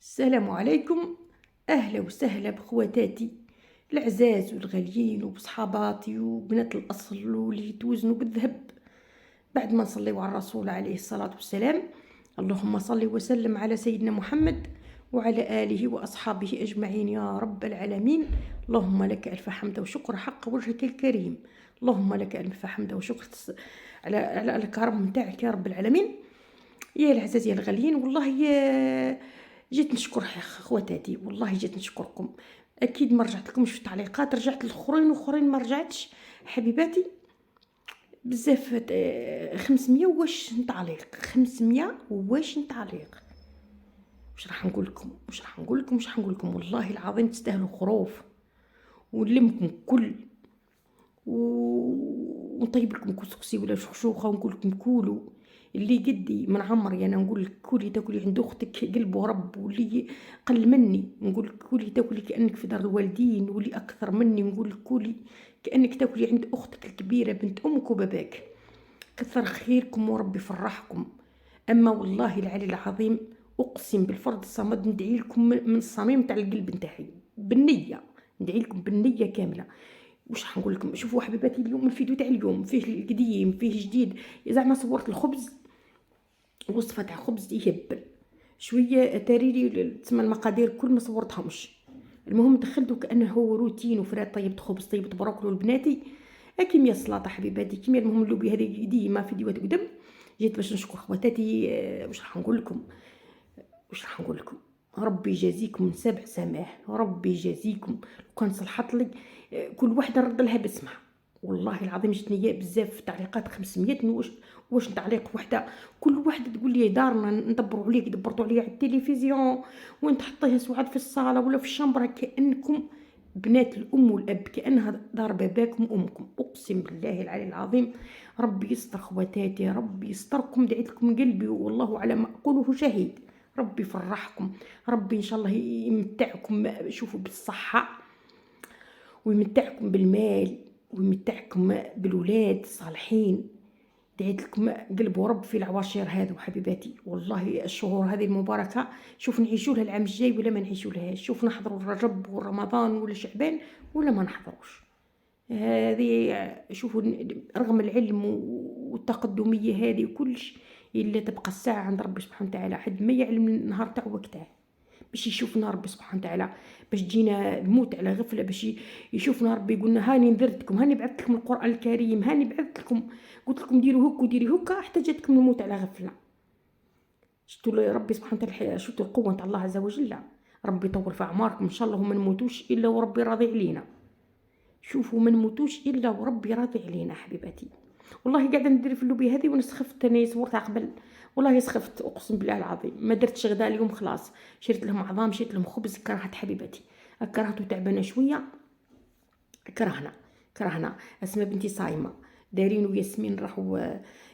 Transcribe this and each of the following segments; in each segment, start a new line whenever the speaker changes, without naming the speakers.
السلام عليكم. أهلا وسهلا بخواتاتي العزاز والغاليين وبصحاباتي وبنات الأصل واللي توزنوا بالذهب. بعد ما نصلي على الرسول عليه الصلاة والسلام، اللهم صل وسلم على سيدنا محمد وعلى آله وأصحابه أجمعين يا رب العالمين. اللهم لك ألف حمد وشكر حق وجهك الكريم. اللهم لك ألف حمد وشكر على الكرم نتاعك يا رب العالمين. يا العزاز يا الغاليين، والله جيت نشكر خواتاتي، والله جيت نشكركم. اكيد ما رجعت لكمش في التعليقات، رجعت للاخرين واخرين ما رجعتش حبيباتي بزاف. 500 واش نتعليق، 500 واش نتعليق. واش راح نقول لكم، والله العظيم تستاهلوا خروف ونلمكم كل ونطيب لكم كسكسي ولا شخشوخه ونقول لكم كولوا. اللي قدي من عمري انا نقول لك كولي تاكلي عند اختك قلبه رب، واللي قل مني نقول لك كولي تاكلي كانك في دار الوالدين، واللي اكثر مني نقول لك كولي كانك تاكلي عند اختك الكبيره بنت امك وباباك. كثر خيركم وربي فرحكم. اما والله العلي العظيم اقسم بالفرد الصمد ندعي لكم من الصميم تاع القلب نتاعي بالنيه، ندعي لكم بالنيه كامله. واش راح نقول لكم؟ شوفوا حبيباتي، اليوم الفيديو تاع اليوم فيه القديم فيه جديد. زعما صورت الخبز، وصفه تاع خبز يهبل شويه تاريري تسمى المقادير كل ما صورتهمش. المهم دخلته كانه هو روتين وفرات طيبت خبز طيبت بروكلو لبناتي كيميا السلطه حبيباتي كيميا. المهم اللوبي هذه ديما فيديوهات قدام. جيت باش نشكر خواتاتي. واش راح نقول لكم، ربي يجازيكم من سبع سماح، ربي يجازيكم. وكان صلحت لي كل وحده نرد لها باسمها. والله العظيم جتني بزاف في تعليقات 500 واش تعليق وحده، كل وحده تقول لي دارنا ندبروا عليك، دبرتوا عليا على التلفزيون وين تحطيها سعاد في الصاله ولا في الشمبره، كانكم بنات الام والاب، كانها دار باباكم وامكم. اقسم بالله العلي العظيم ربي يستر خواتاتي، ربي يستركم. دعيت لكم قلبي والله على ما اقوله شهيد. ربي يفرحكم، ربي ان شاء الله يمتعكم شوفوا بالصحه، ويمتعكم بالمال، ويمتعكم بالولاد الصالحين. دعيت لكم قلب ورب في العواشر هذو حبيباتي. والله الشهور هذه المباركه شوف نعيشوا لها العام الجاي ولا ما نعيشوا لهاش، شوف نحضروا رجب ورمضان ولا شعبان ولا ما نحضروش. هذه شوفوا رغم العلم والتقدميه هذه وكلش، الا تبقى الساعه عند ربي سبحانه وتعالى حد ما يعلم النهار تاع وقته، باش يشوفنا ربي سبحانه وتعالى، باش تجينا الموت على غفله، باش يشوفنا ربي يقولنا هاني نذرتكم، هاني بعثت لكم القران الكريم، هاني بعثت لكم قلت لكم ديروا هك وديري هكا حتى جاتكم الموت على غفله. شفتوا ربي سبحانه وتعالى، شفتوا القوه تاع الله عز وجل. ربي يطول في اعماركم ان شاء الله وما نموتوش الا وربي راضي علينا. شوفوا ما نموتوش الا وربي راضي علينا حبيباتي. والله قاعده ندير في اللوبي هذه وانا سخفت، انا صورتها قبل والله سخفت اقسم بالله العظيم. ما درتش غدا اليوم خلاص، شريت لهم عظام شريت لهم خبز. كرهت حبيباتي، كرهت وتعبانه شويه. كرهنا اسماء بنتي صايمه، دارين وياسمين راحوا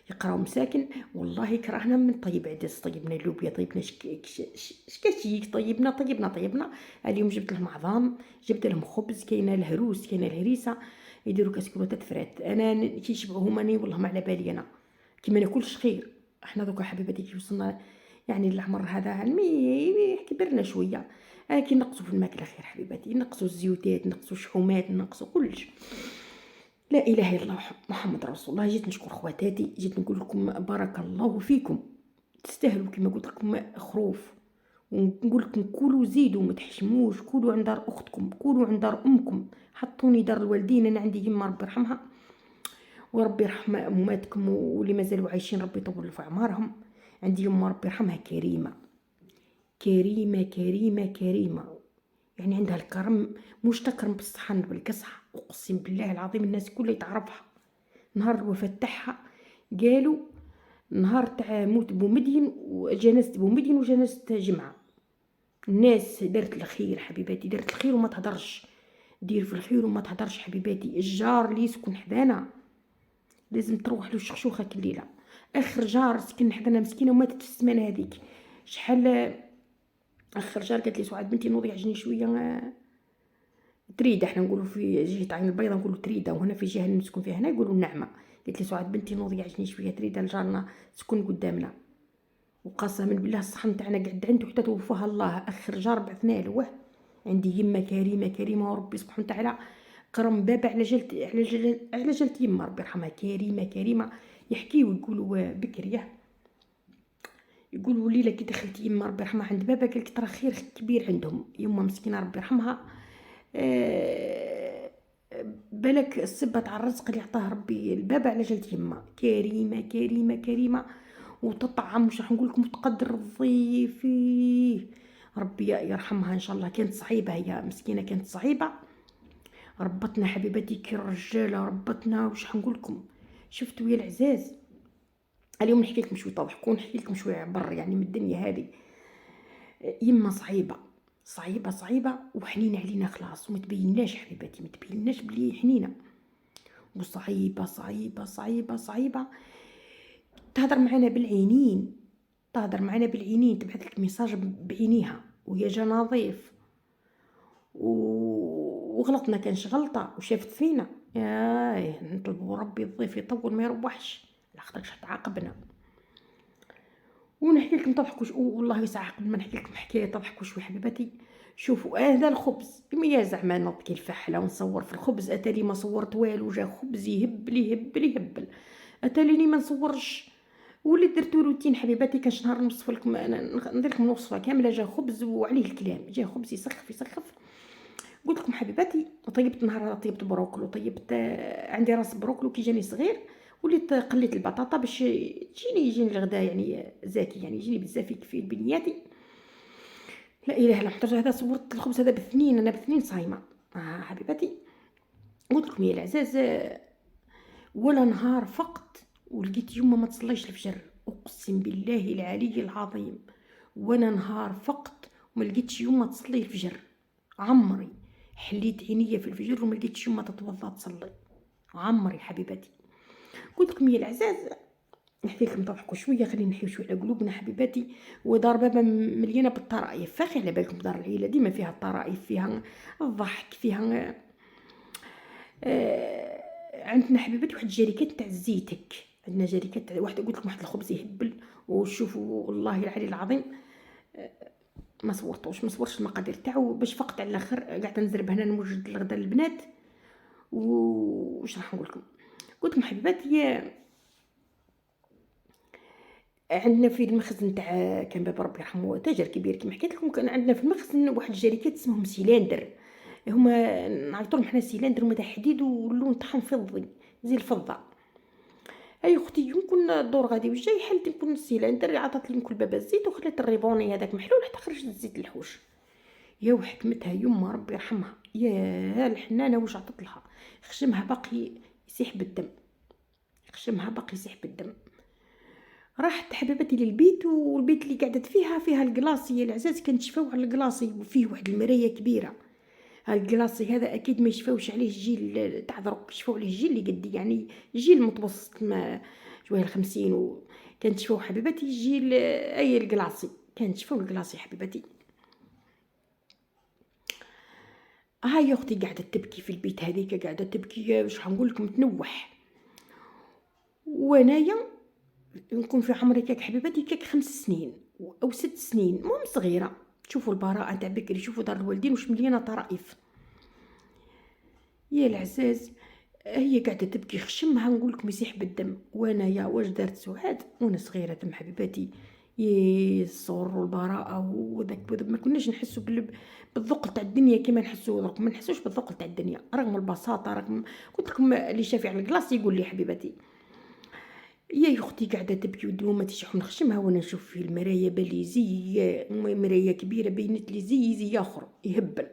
يقراو مساكن. والله كرهنا من طيب عدس، طيبنا اللوبيا، طيبنا شكاشيك، طيبنا. اليوم جبت لهم عظام، جبت لهم خبز، كاينه الهروس كاينه الهريسه، يديروا كاسكروطات فرات. انا كي يشبعوا ماني والله ما على بالي انا كي ما ناكلش خير. احنا دوكا حبيباتي كي وصلنا يعني العمر هذا كبرنا شويه، كي نقصوا في الماكله خير حبيباتي، نقصوا الزيوتات، نقصوا الشحومات، نقصوا كلش. لا اله الا الله محمد رسول الله. جيت نشكر خواتاتي، جيت نقول لكم بارك الله فيكم، تستاهلوا كما قلت لكم خروف. ونقول لكم كلوا زيدوا ما تحشموش، كلوا عند دار اختكم، كلوا عند دار امكم. حطوني دار الوالدين، انا عندي يما ربي يرحمها وربي يرحم امهاتكم واللي مازالوا عايشين ربي يطول في اعمارهم. عندي يما ربي يرحمها كريمه كريمه كريمه كريمه، يعني عندها الكرم، مش تكرم بالصحن بالكسحه. اقسم بالله العظيم الناس كلها تعرفها. نهار الوفاه تاعها قالوا نهار تاع موت بومدين وجنازه بومدين وجنازه جمعه. الناس دارت الخير حبيباتي، دارت الخير وما تهدرش، دير في الخير وما تهدرش حبيباتي. الجار اللي يسكن حدانا لازم تروح له شخشوخه كل ليله. اخر جار سكن حدانا مسكينه وماتت في السمانه هذيك شحال. اخر جار قالت لي سعاد بنتي نوضي عجني شويه تريده، احنا نقولوا في جهه عين البيضاء نقولوا تريده، وهنا في جهه اللي نسكن فيها هنا يقولوا النعمه. قالت لي سعاد بنتي نوضي عجني شويه تريده لجارنا سكن قدامنا. وقسما بالله الصحن تاعنا قعد عنده حتى توفاها الله، اخر جار بعثنا له. عندي يما كريمه كريمه وربي سبحانه وتعالى كرم بابا على جلت يما ربي يرحمها، كريمه كريمه. يحكيو يقولوا بكريه، يقولوا ليلة كي دخلت يما ربي يرحمها عند بابا قالت ترى خير كبير عندهم. يما مسكينه ربي يرحمها، بالك السبة تاع الرزق اللي عطاه ربي البابا على جلت يما، كريمه كريمه كريمه. وتطعم مش راح نقول لكم تقدر الضيف فيه. ربي يرحمها ان شاء الله. كانت صعيبه هي مسكينه، كانت صعيبه. ربطنا حبيبتي كي الرجاله، ربطنا وش حنقول لكم. شفتوا يا العزاز، اليوم نحكي لكم شوي تضحكوا، نحكي لكم شوي عبر يعني من الدنيا هذه. يما صعيبه صعيبه صعيبه وحنينه علينا خلاص، وما تبيناش حبيبتي، ما تبيناش بلي حنينه. وصعيبه صعيبه صعيبه صعيبه. تهضر معنا بالعينين، تهضر معنا بالعينين، تبعث لك ميساج بعينيها ويا جا نظيف. وغلطنا كانش غلطه وشافت فينا، ياي نطلبوا ربي الضيف يطول ما يروحش لخاطرش تعاقبنا. ونحكي لكم تضحكوا والله ساعه قبل ما نحكي لكم حكايه تضحكوا شوي حبيبتي. شوفوا هذا الخبز يا زعما نطكي الفحله ونصور في الخبز، اتالي ما صورت والو، جا خبز يهبل يهبل يهبل، اتاليني ما نصورش. وليت درتو روتين حبيباتي، كانش نهار نوصف لكم ندير لكم الوصفه كامله. جا خبز وعليه الكلام، جا خبز يسخف يسخف. قلت لكم حبيباتي طيبت نهار طيبت بروكلو، طيبت عندي راس بروكلو كي جاني صغير، وليت قليت البطاطا باش يجيني الغداء يعني زاكي، يعني يجيني بزاف يكفي بنياتي. لا اله الا الله. هذا صورت الخبز هذا باثنين، انا باثنين صايمه حبيباتي. قلت لكم يا العزاز، ولا نهار فقط ولقيت يوم ما تصليش الفجر، اقسم بالله العلي العظيم. وانا نهار فقط وما لقيتش يوم ما تصلي الفجر. عمري حليت عينيا في الفجر وما لقيتش يوم ما تتوضا تصلي، عمري حبيباتي. قلت لكم يا العزاز نحكي لكم تضحكوا شويه، خلينا نحيو شويه على قلوبنا حبيباتي. ودار بابا مليانه بالطرائف، فاخي على بالكم دار العيله ديما فيها الطرائف، فيها الضحك، فيها عندنا حبيباتي واحد الجريكات تاع الزيتك، عندنا جريكات واحد. قلت لكم واحد الخبز يهبل. وشوفوا والله العلي العظيم ما صورتش المقادير تاعو باش فقط على الاخر قاعده نزرب هنا نوجد الغدا للبنات. وش راح نقول لكم. قلت لكم حبيباتي عندنا في المخزن تاع كان بابا ربي يرحمه تاجر كبير كيما حكيت لكم، كان عندنا في المخزن واحد الجريكات اسمهم سيلندر. هما نعيطولهم حنا سيلندر، هما تاع حديد واللون تاعهم فضي زي الفضه. اي اختي يمكن الدور غادي وجاي حلت يكون السيلندر، عطات لي كل بابا الزيت وخلات الريبوني هذاك محلول حتى خرجت الزيت الحوش. يا وحكمتها يما ربي يرحمها، يا الحنانه واش عطت لها. خشمها باقي يسيح بالدم، خشمها باقي يسيح بالدم. راحت حبيبتي للبيت، والبيت اللي قعدت فيها الكلاصي العزاز كان تشفاو على الكلاصي، وفيه واحد المرايه كبيره. الكلاصي هذا اكيد ما يشفاوش عليه الجيل تاع دروك، يشفاو عليه الجيل اللي قدي يعني جيل متوسط ما شويه ال50 كان تشفاو حبيبتي الجيل اي الكلاصي، كان تشفاو الكلاصي حبيبتي. هاي اختي قاعده تبكي في البيت هذيك، قاعده تبكي واش حنقول لكم تنوح. وانايا نكون في عمري كاك حبيبتي كاك 5 سنين او 6 سنين، المهم صغيره. شوفوا البراءه تاع بكري، شوفوا دار الوالدين واش مليانه طرائف. يا العزاز هي قاعده تبكي، خشمها نقول لكم يسيح بالدم. وانا يا واش دارت سعاد وانا صغيره تم حبيبتي، الصور والبراءه وذاك ما كناش نحسوا بالذوق تاع الدنيا كما نحسوا درك، ما نحسوش بالذوق تاع الدنيا رغم البساطه. رغم قلت لكم اللي شافي على الكلاص يقول لي حبيبتي. يا اختي قاعده تبكي ودوما تشح من خشمها، وانا نشوف في المرايه بالي زي مرايه كبيره بينت لي زي اخر يهبل.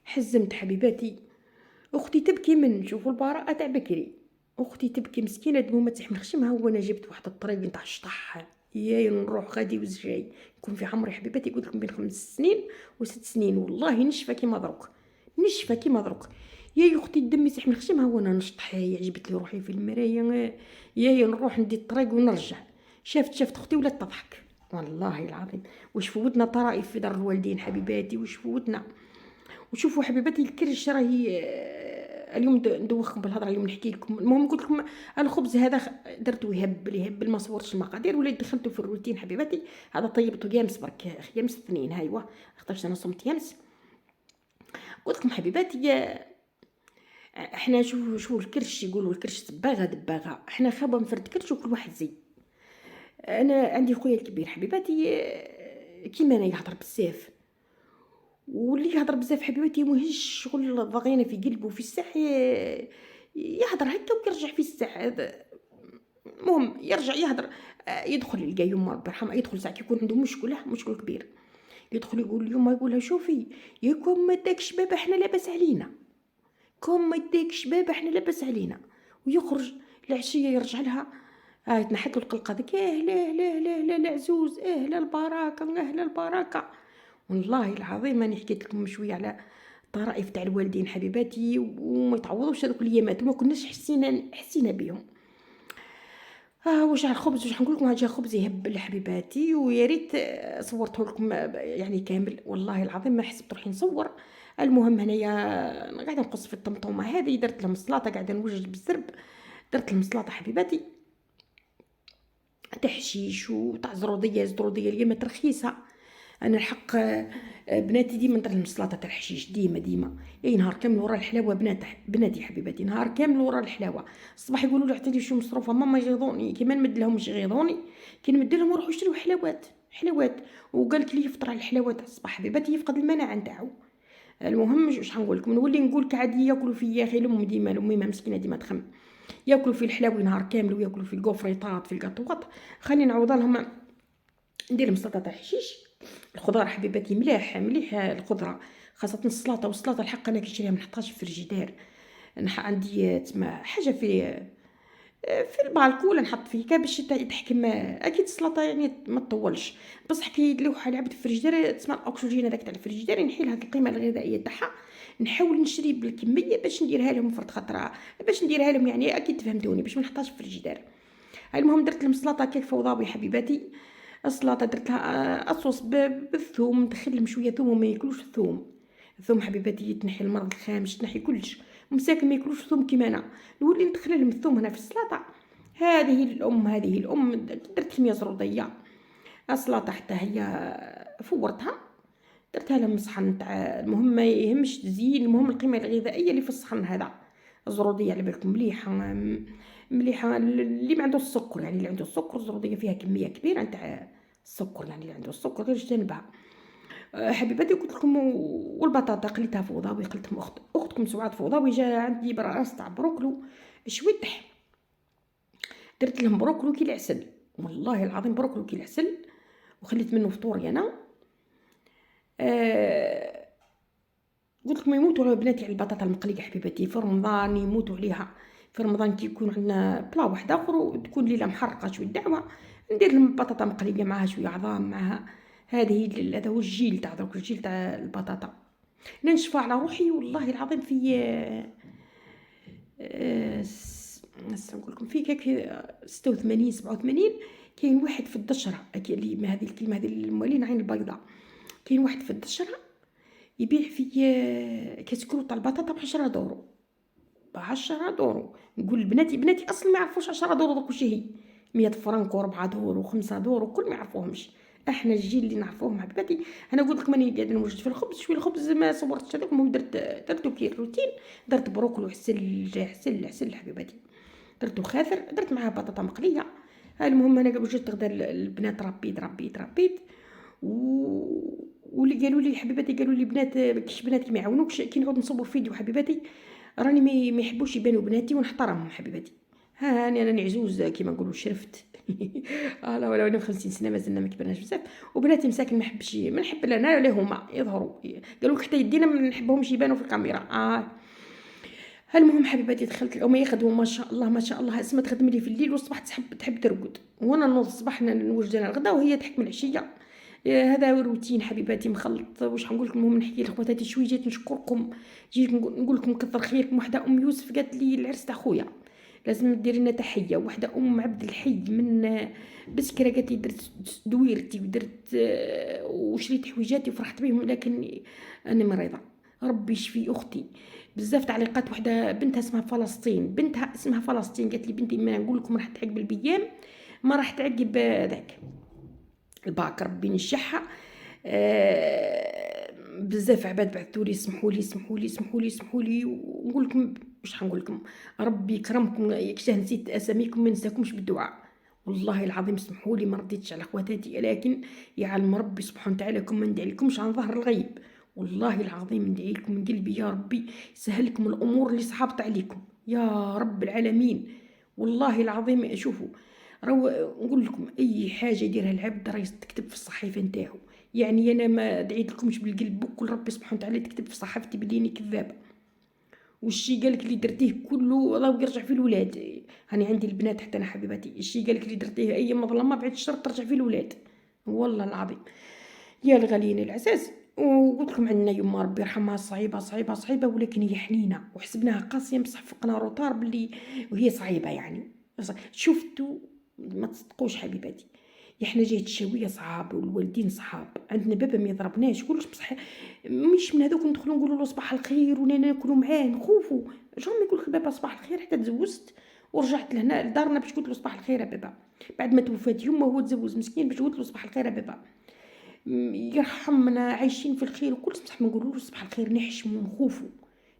حزمت حبيباتي. اختي تبكي من نشوفوا البراءه تاع بكري، اختي تبكي مسكينه دمومه تسح من خشمها، وانا جبت واحد الطريق نتاع الشطح يا نروح غادي وزجاي. نكون في عمري حبيباتي قلت لكم بين 5 سنين و6 سنين، والله نشفى كيما دروك، نشفى كيما دروك. يا اختي الدم يسح من خشمها وانا نشطح، عجبت لي روحي في المرايه يا نروح ندي الطريق ونرجع. شافت اختي ولات تضحك والله العظيم. واش فوتنا طرائف في دار الوالدين حبيباتي، واش فوتنا. وشوفوا حبيباتي الكرش راهي اليوم ندوخكم بالهضره، اليوم نحكي لكم. المهم قلت لكم الخبز هذا درتو يهبل ما صورتش المقادير ولا دخلته في الروتين حبيباتي. هذا طيبته يامس برك، يامس اثنين هايوا، خاطرش انا صمت يامس. قلت لكم حبيباتي احنا شو الكرش يقولوا الكرش دباغه، احنا خابه نفرد كرش وكل واحد زي. انا عندي خويا الكبير حبيباتي كيما انا يهضر بزاف، واللي يهضر بزاف حبيباتي ماهيش شغل ضغينه في قلبه في الساح، يهضر هكا ويرجع في الساح. المهم يرجع يهضر، يدخل يلقى يما ربي يرحمها، يدخل ساعه يكون عنده مشكل كبير، يدخل يقول يما، يقولها شوفي ياكم ما داكش بابا احنا لاباس علينا، كوم ما داكش بابا احنا لاباس علينا. ويخرج العشيه يرجع لها تنحت له القلقه ذيك، لا لا لا لا لا عزوز، لا البركه، لا البركه. والله العظيم راني حكيت لكم شويه على طرائف تاع الوالدين حبيباتي، وما يتعوضوش هذوك الايامات، وما كناش حسينا بهم. واش على الخبز، واش نقول لكم، جا خبز يهبل حبيباتي، ويا ريت صورته لكم يعني كامل، والله العظيم ما حسبت روحي نصور. المهم هنايا قاعده نقص في الطمطومه هذه، درت لهم السلطه، قاعده نوجد بالزرب، درت لهم السلطه حبيباتي تحشيش وتاع زروديه اليوم رخيصه. انا الحق بناتي ديما ندير لهم السلطه تاع الحشيش، ديما اي نهار كامل ورا الحلاوه. بناتي حبيباتي نهار كامل ورا الحلاوه. الصباح يقولوا لي عطيني شو مصروفه ماما يغيظوني، كي ما نمد لهمش يغيظوني، كي نمد لهم يروحوا يشريو حلاوات. وقالت لي يفطر على الحلاوات الصباح حبيباتي يفقد المناعه نتاعو. المهم واش نقول لكم، نولي نقول كعادي ياكلوا في يا اخي الام ديما، الامي ما مسكينه ديما تخم، ياكلوا في الحلاوي نهار كامل، وياكلوا في الكوفريطات في الكاطوات. خليني نعوض لهم، ندير لهم سلطه تاع الحشيش. الخضار حبيباتي مليح الخضره، خاصه السلطه. والسلطه الحق انا كنشريها ما نحطهاش في الفريجيدير، عندي تما حاجه في البالكون نحط فيه كاع باش يتحكم. اكيد السلطه يعني ما تطولش، بصح كي يدلوها لعبت في الفريجيدير تسمى الاكسجين هذاك تاع الفريجيدير نحي لها القيمه الغذائيه تاعها، نحاول نشري بالكميه باش نديرها لهم فرد خطره، باش نديرها لهم يعني اكيد فهمتوني، باش ما نحطهاش في الفريجيدير. المهم درت لهم سلطه كيف فوضوي حبيباتي. السلطه درت لها اصوص بالثوم، ندخل لهم شويه ثوم وما ياكلوش الثوم حبيباتي تنحي المرض الخامش، تنحي كلش. مساكن ما ياكلوش ثوم كيما انا، نولي ندخل لهم الثوم هنا في السلطه. هذه الام درت لهم زروديه السلطه حتى هي فورتها، درتها لهم صحن تاع، المهم ما يهمش تزيين، المهم القيمه الغذائيه اللي في الصحن هذا. الزروديه على بالكم مليحه اللي ما عنده السكر، يعني اللي عنده السكر الزروديه فيها كميه كبيره نتاع السكر، يعني اللي عنده السكر غير يجتنبها حبيباتي. قلت لكم والبطاطا قليتها فوضوي، قلت لهم اختكم سعاد فوضوي جا عندي براس تاع بروكلو شويتح، درت لهم بروكلو كي العسل، والله العظيم بروكلو كي العسل، وخليت منه فطوري انا. قلت لكم يموتوا على بناتي على البطاطا المقليه حبيباتي، في رمضان يموتوا عليها. في رمضان كي يكون عندنا بلا واحد اخر وتكون ليله محرقه شويه الدعوه، ندير لهم بطاطا مقليه معها شويه عظام معها. هذا هو الجيل تاع دوك، الجيل تاع البطاطا. ننشفى على روحي والله العظيم في نقول لكم في كيك 86 87 كاين واحد في الدشره، اللي هذه الكلمه هذه الموالين عين البيضاء، كاين واحد في الدشره يبيع في كتكروت تاع البطاطا ب10 دورو. نقول بناتي اصلا ما يعرفوش 10 دورو دوك واش هي، 100 فرنك و4 دورو و5 دورو كل ما يعرفوهمش. احنا الجيل اللي نعرفوهم حبيباتي. انا قلت لكم راني قاعده نوجد في الخبز شويه، الخبز ما صورتش هذاك، المهم درتو كي الروتين، درت بروكلي وعسل حبيباتي، درتو خاثر، درت معاه بطاطا مقليه. المهم انا وجدت غدا البنات ربيت واللي قالوا لي حبيباتي، قالوا لي بناتي ما يعاونوكش كي نعود نصور فيديو حبيباتي، راني ما يحبوش يبانوا بناتي ونحترمهم حبيباتي. ها انا عزوز كيما نقولوا شرفت لا ولا انا 50 سنه مازلنا ما كبرناش بزاف، وبناتي مساكن ما نحب لا انا ولا هما يظهروا، قالوا حتى يدينا ما نحبهمش يبانوا في الكاميرا. المهم حبيباتي دخلت الاميه يخدموا ما شاء الله اسمها تخدم لي في الليل والصباح تحب ترقد، وانا نوض الصباح نوجد لها الغدا وهي تحكم العشيه. هذا روتين حبيباتي مخلط. واش نقول لكم، المهم نحكي لخواتاتي شويه، جيت نشكركم، جيت نقول لكم كثر خيركم. وحده ام يوسف قالت لي العرس تاع خويا لازم ديري لنا تحيه. وحده ام عبد الحي من بسكره قالت لي درت دويرتي ودرت وشريت حويجاتي وفرحت بهم، لكن انا مريضه ربي يشفي اختي. بزاف تعليقات، وحده بنتها اسمها فلسطين، بنتها اسمها فلسطين، قالت لي بنتي ما نقول لكم راح تعقب البيام، ما راح تعقب ذاك الباك، ربي نشحها. بزاف عباد بعثوا لي سمحوا لي سمحوا لي سمحوا لي سمحوا لي، ونقول لكم واش حنقول لكم، ربي يكرمكم، يكشه نسيت اساميكم ما ننساكمش بالدعاء. والله العظيم سمحوا لي، ما رديتش على خواتاتي، لكن يعلم ربي سبحانه وتعالى كم ما ندعي لكمش عن ظهر الغيب. والله العظيم ندعي لكم من قلبي، يا ربي يسهل لكم الامور اللي صعبت عليكم يا رب العالمين. والله العظيم شوفوا، نقول لكم اي حاجه يديرها العبد راه تكتب في الصحيفه نتاعو. يعني انا ما دعيت لكمش بالقلب، وكل ربي سبحانه وتعالى تكتب في صحيفتي بلي كذابه. والشي قالك اللي درتيه كله الله يرجع في الولاد. هاني عندي البنات حتى انا حبيباتي، الشي قالك اللي درتيه اي مظلمه بعد الشر ترجع في الولاد. والله العظيم يا الغاليين العزاز. وقلت لكم عندنا يما ربي يرحمها صعيبه صعيبه صعيبه، ولكن هي حنينه وحسبناها قاسيه، بصح فقنا روطار باللي وهي صعيبه يعني. شفتوا، ما تصدقوش حبيباتي، احنا جاية الشاوية صحاب والوالدين صحاب، عندنا بابا ما يضربناش كلش، بصح مش من هذوك ندخلوا نقولوا له صباح الخير ولا ناكلوا معاه نخوفوا. جامي يقول لك بابا صباح الخير، حتى تزوجت ورجعت لهنا لدارنا باش قلت له صباح الخير يا بابا. بعد ما توفات يما هو تزوج مسكين باش قلت له صباح الخير يا بابا. يرحمنا عايشين في الخير وكل، بصح ما نقولوش صباح الخير، نحشموا ونخوفوا،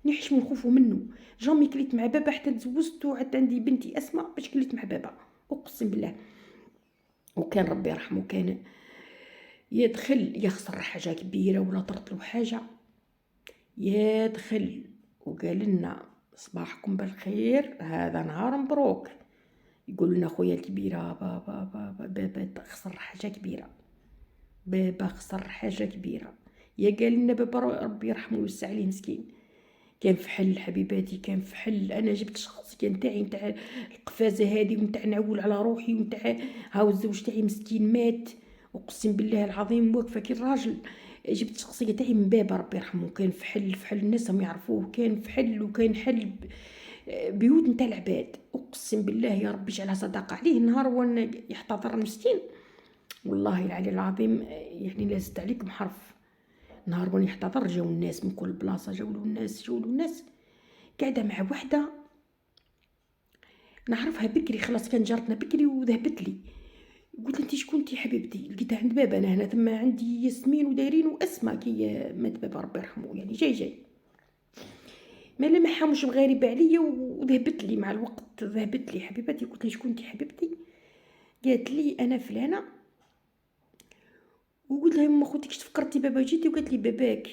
نحشموا ونخوفوا منه. جامي كليت مع بابا حتى تزوجت، وعدت عندي بنتي اسماء باش كليت مع بابا، اقسم بالله. وكان ربي يرحمه كان يدخل يخسر حاجه كبيره ولا طرت له حاجه، يدخل وقال لنا صباحكم بالخير، هذا نهار مبروك. يقول لنا خويا الكبيره بابا خسر حاجه كبيره، بابا خسر حاجه كبيره. يا قال لنا بابا ربي يرحمه ويوسع عليه مسكين، كان في حل حبيباتي، كان في حل. انا جبت شخصيه نتاعي نتاع القفازه هذه ونتاع نعول على روحي ونتاع هاو الزوج تاعي مسكين مات، اقسم بالله العظيم واقفه كي الراجل. جبت شخصيه تاعي من بابا ربي يرحمه، كان في حل، في حل الناس هم يعرفوه، كان في حل وكان حل بيوت نتاع العباد. اقسم بالله يا ربي يجعلها صدقه عليه النهار وانا يحتضر المسكين. والله العلي العظيم يعني لا زدت عليكم حرف. نهار وين يحتضر جاو الناس من كل بلاصه، جاو الناس قاعده مع وحده نعرفها بكري، خلاص كان جارتنا بكري وذهبت لي. قلت انت شكون حبيبتي؟ لقيتها عند بابا، انا هنا ثم عندي ياسمين ودايرين واسماء كي مات بابا ربي يرحمه، يعني جاي ما لمحها مش مغاربه عليا، وذهبت لي مع الوقت، ذهبت لي حبيبتي. قلت لها شكون حبيبتي؟ قالت لي انا فلانه. وقلت لها ما خوتكش تفكرتي بابا جيتي؟ وقالت لي باباك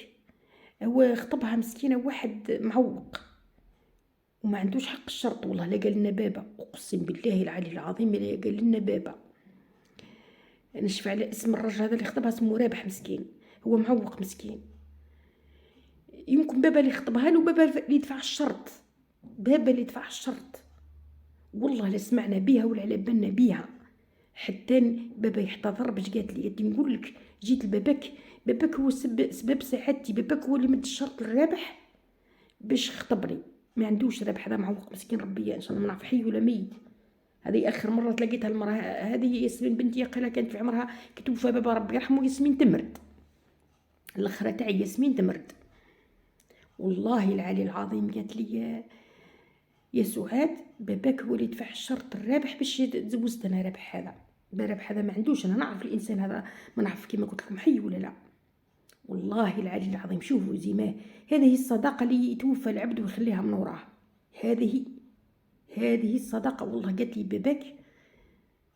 هو خطبها مسكينه واحد معوق وما عندوش حق الشرط. والله لا قال لنا بابا، اقسم بالله العلي العظيم لا قال لنا بابا. نشفع على اسم الرجل هذا اللي خطبها، اسمه رابح مسكين، هو معوق مسكين. يمكن بابا اللي خطبها له، بابا اللي يدفع الشرط، بابا اللي يدفع الشرط. والله لا سمعنا بيها ولا على بالنا بيها حتى بابا يحتضر. باش قالت لي نقول لك جيت لباباك، باباك هو سبب سعادتي، باباك هو اللي مد الشرط للرابح باش خطبني. ما عندوش رابح، هذا معوق مسكين، ربي ان شاء الله ما نعرف حي ولا ميت. هذه اخر مره تلاقيتها المراه هذه ياسمين بنتي، قالها كانت في عمرها كتوفى بابا ربي يرحمه ياسمين تمرد، الاخرى تاعي ياسمين تمرد. والله العلي العظيم قالت لي يا سعاد باباك هو اللي يدفع الشرط الرابح باش تزوجت انا رابح هذا. رابح هذا ما عندوش، انا نعرف الانسان هذا، ما نعرف كيما قلت لكم حي ولا لا. والله العلي العظيم شوفوا زيما، هذه الصداقه اللي يتوفى العبد ويخليها من وراه، هذه الصداقه. والله قالت لي باباك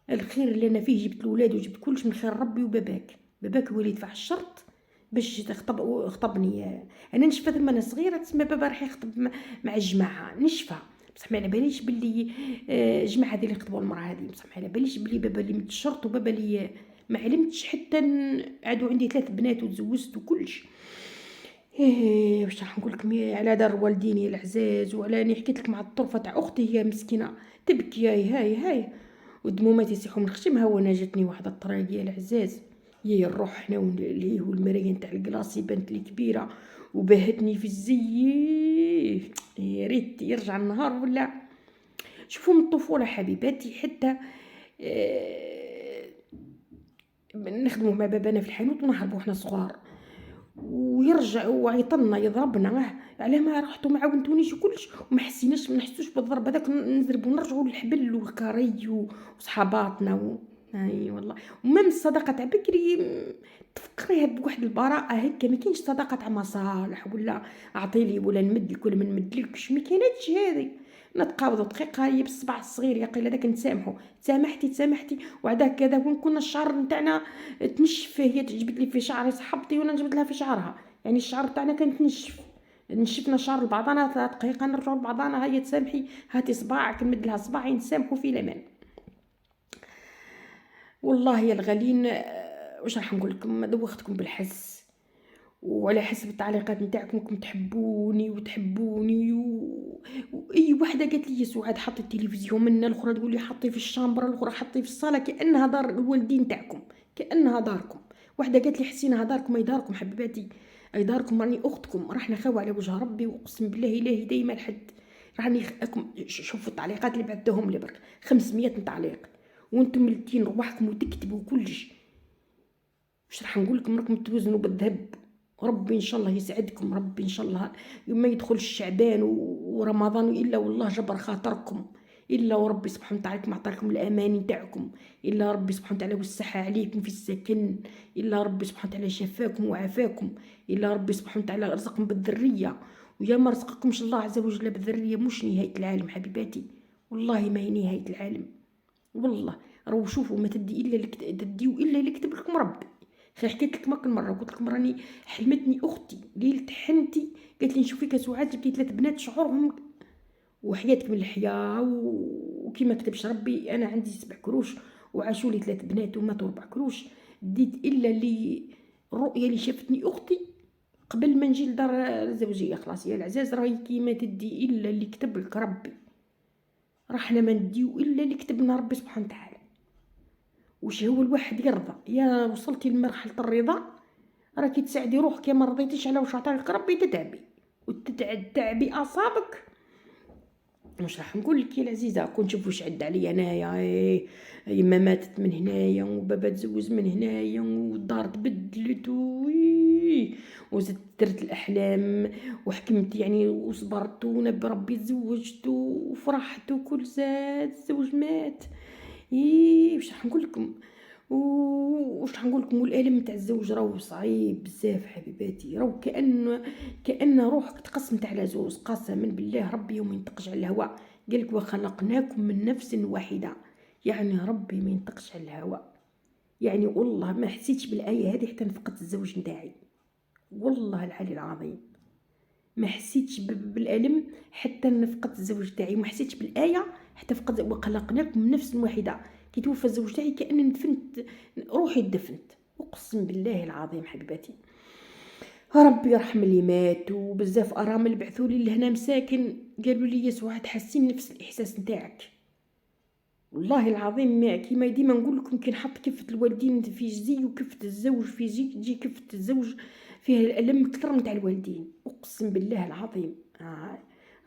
الخير اللي انا فيه جبت الاولاد وجبت كلش من خير ربي، باباك هو اللي يدفع الشرط باش خطبني. انا نشفى ثم انا صغيره تسمى بابا راح يخطب مع الجماعه، نشفى بصح ما على باليش باللي الجماعه هذه اللي خطبوا المراه هذه، بصح ما على باليش باللي بابا اللي مد الشرط وبابا اللي ما علمتش حتى. عادوا عندي 3 بنات وتزوجت وكلش. واش راح نقول لكم على دار والديني العزاز، وعلى اني حكيت لك مع الطرفه تاع اختي، هي مسكينه تبكي هاي ودمومات يسيحوا من خشمها. وانا جاتني واحده الطريق يا العزاز، يا نروح حنا ليه والمرايه تاع الكلاصي بنت لي كبيره وبهتني في الزيف. يا ريت يرجع النهار ولا. شوفوا من الطفوله حبيباتي حتى نخدموا مع بابانا في الحانوت ونهربوا احنا صغار، ويرجع ويعيطلنا يضربنا، علاه ما رحتوا ما عاونتونيش وكلش وما حسيناش ما نحسوش بالضرب هذاك، نضربوا نرجعوا للحبل والكاري وصحاباتنا اي والله. ومام الصداقه تاع بكري تفكريها بواحد البراءه هكا، ما كاينش صداقه تاع مصالح ولا اعطيلي ولا نمدلك ولا ما نمدلكش، ما كايناتش هذه. نتقابضوا دقيقه هي بالصبع الصغير يقيل هذاك نسامحوا، تسامحتي وعداك كذا. وين كنا الشعر نتاعنا تنشف، هي تجبد لي في شعري صحبتي وانا نجبد لها في شعرها، يعني الشعر تاعنا كان تنشف، نشفنا شعر لبعضنا 3 دقائق نرجعوا لبعضنا، هيا تسامحي هاتي صباعك نمد لها صباعي نسامحوا في الامان. والله يا الغالين واش راح نقول لكم، دوختكم بالحس وعلى حسب التعليقات نتاعكم راكم تحبوني واي وحده قالت لي يا سعاد حطي التلفزيون منا، الاخرى تقول لي حطي في الشامبره، الاخرى حطي في الصاله، كانها دار الوالدين تاعكم، كانها داركم. وحده قالت لي حسينها داركم، اي داركم حبيباتي، اي داركم، راني اختكم، راح نخاوى على وجه ربي واقسم بالله الهي دايما الحد راني شوفوا التعليقات اللي بعثتهم لي برك 500 تعليق، وانتم ملتين رواحكم وتكتبوا كلش. واش راح نقول لكم، راكم توزنوا بالذهب. ربي ان شاء الله يسعدكم، ربي ان شاء الله ما يدخل شعبان ورمضان الا والله جبر خاطركم، الا وربي سبحانه وتعالى ما عطاكم الامان نتاعكم، الا ربي سبحانه وتعالى وسعها عليكم في السكن، الا ربي سبحانه وتعالى شفاكم وعافاكم، الا ربي سبحانه وتعالى رزقكم بالذريه. ويا ما رزقكمش الله عز وجل بالذريه مش نهايه العالم حبيباتي، والله ما هي نهايه العالم. والله راهو شوفوا ما تدي الا تديو الا اللي كتب لكم ربي. خير حكيت لك ماكل مره قلت لكم راني حلمتني اختي ليله حنتي قالت لي نشوفك يا سعاد جبتي 3 بنات شعورهم وحياتك من الحياه وكيما كتبش ربي انا عندي 7 كروش وعاشوا لي 3 بنات وماتوا 4 كروش، ديت الا اللي الرؤيه اللي شافتني اختي قبل ما نجي لدار الزوجيه. خلاص يا العزاز راهي كيما تدي الا اللي كتب لك ربي، راحنا ما نديو الا اللي كتبنا ربي سبحانه وتعالى. وش هو الواحد يرضى، يا وصلتي لمرحله الرضا راكي تساعدي روحك، يا ما رضيتيش على واش عطاك ربي تتعبي وتتعبي اعصابك. مش راح نقول لك يا العزيزه كون شوفوا واش عد عليا انايا، يما ماتت من هنايا وبابا تزوج من هنايا والدار تبدلت وزدت درت الاحلام وحكمت يعني وصبرت ونبي ربي تزوجت وفرحت وكل زاد الزوج مات. واش راح نقول لكم، واش راح نقول لكم، والالم تاع الزوج راهو صعيب بزاف حبيباتي، راهو كأن روحك تقسمت على زوج، قسما بالله ربي يوم ينطقش على الهواء قالك وخلقناكم من نفس واحده، يعني ربي ما ينطقش على الهواء. يعني والله ما حسيتش بالايه هذه حتى نفقدت الزوج نتاعي، والله العلي العظيم ما حسيتش بالالم حتى نفقدت الزوج تاعي، وما حسيتش بالايه حتى فقدت وخلقناكم من نفس واحده. كي توفى الزوج تاعي كأنني دفنت روحي، دفنت اقسم بالله العظيم حبيباتي. ربي يرحم اللي مات، وبزاف ارامل بعثوا لي لهنا مساكن قالوا لي يا سعاد حاسين نفس الاحساس نتاعك. والله العظيم ما كيما ديما نقول لكم كي نحط كفه الوالدين في جزي وكفه الزوج في جي تجي كفه الزوج فيها الالم اكثر من تاع الوالدين، اقسم بالله العظيم.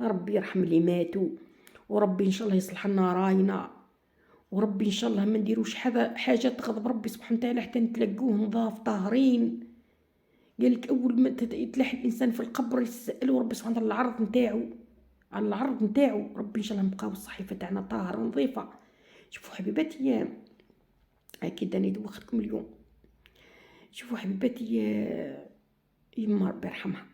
ربي يرحم اللي ماتوا، وربي ان شاء الله يصلح لنا راينا، وربي ان شاء الله ما نديروش حاجه تغضب ربي سبحانه وتعالى حتى نتلقوه نظاف طاهرين. قالك اول ما يتلاح الانسان في القبر يسالوا ربي سبحانه وتعالى العرض نتاعو، على العرض نتاعو. ربي ان شاء الله نبقاو الصحيفه تاعنا طاهره ونظيفه. شوفوا حبيباتي اكيد اني دوختكم اليوم. شوفوا حبيباتي يما ربي يرحمها،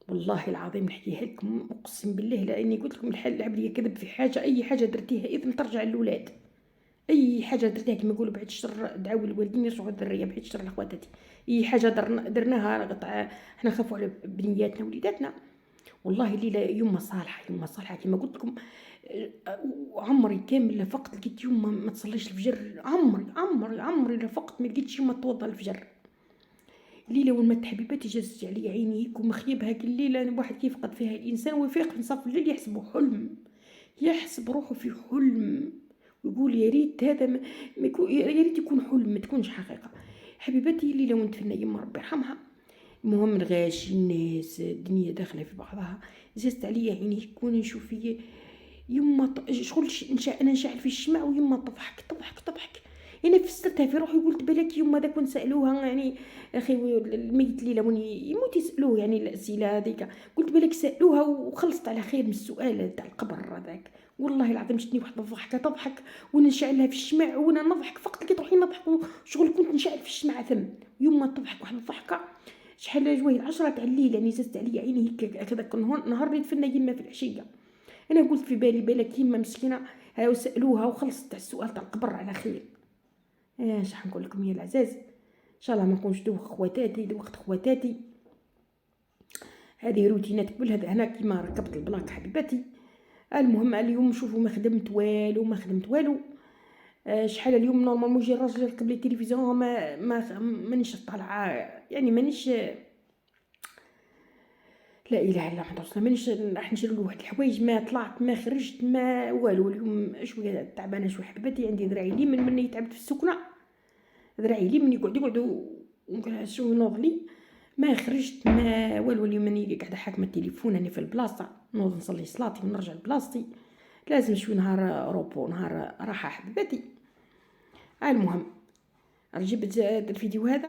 والله العظيم نحكيها لكم اقسم بالله لاني قلت لكم الحال العبريه كذب في حاجه، اي حاجه درتيها اذن ترجع للولاد، اي حاجه درتيها كما يقولوا بعد الشر دعاو الوالدين يرجعوا الذريه، بعد الشر لاخواتاتي. اي حاجه درناها قطع احنا نخافوا على بنياتنا وليداتنا. والله ليله يوم صالحه كما قلت لكم. عمري كامل لفقت لقيت يوم ما تصليش الفجر، عمري لفقت ما لقيتش يوم توضى الفجر. ليله ولمت حبيباتي جازت علي عيني هيك ومخيبها كل ليله واحد كيفقد فيها الانسان ويفيق في نصف الليل يحسبه حلم، يحسب روحه في حلم ويقول يا ريت هذا ما يكون، يا ريت يكون حلم ما تكونش حقيقه. حبيباتي ليله ونتفنى يما ربي يرحمها. المهم الغاش الناس الدنيا داخله في بعضها، زازت عليا عيني هيك وانا نشوف فيه يما شغل انا نشعل في الشمع ويما تضحك انا فسرتها في روحي، قلت بالك يوم هذاك نسالوها يعني اخي الميت اللي لون يموت يسالوه يعني الاسئله هذيك، قلت بالك سالوها وخلصت على خير من السؤال تاع القبر هذاك. والله العظيم جتني واحده الضحكه تضحك ونشعلها في الشمع وانا نضحك، فقط لقيت روحي نضحك شغل كنت نشعل في الشمع ثم. يوم ما تضحك واحده الضحكه شحال جويه 10 تاع الليل يعني زادت عليا عيني هكا هكذاك نهار اللي دفنا يما في العشيه. انا قلت في بالي بالك يما مسكينه هاو سالوها وخلصت تاع السؤال تاع القبر على خير. اش راح نقول لكم يا العزاز، ان شاء الله ما نكونش دوخت خواتاتي. هذه روتينات كلها هنا كيما ركبت البلاك حبيباتي. المهم اليوم شوفوا ما خدمت والو. شحال اليوم نورمالمون يجي الراجل يركب لي التلفزيون مانيش طالعه يعني مانيش لا اله الا الله محمد رسول الله، مانيش راح نشري له واحد الحوايج، ما طلعت ما خرجت ما والو. اليوم شويه تعبانه شويه حبيباتي، عندي ذراعي اليمين مني تعبت في السكنه، ذراعي اليمين يقعد ونقول شو نوض ما خرجت ما والو. اليوم راني قاعده حاكمه التليفون راني في البلاصه، نوض نصلي صلاتي ونرجع لبلاصتي، لازم شوي نهار روبو نهار راحه حبيباتي. المهم جبت الفيديو هذا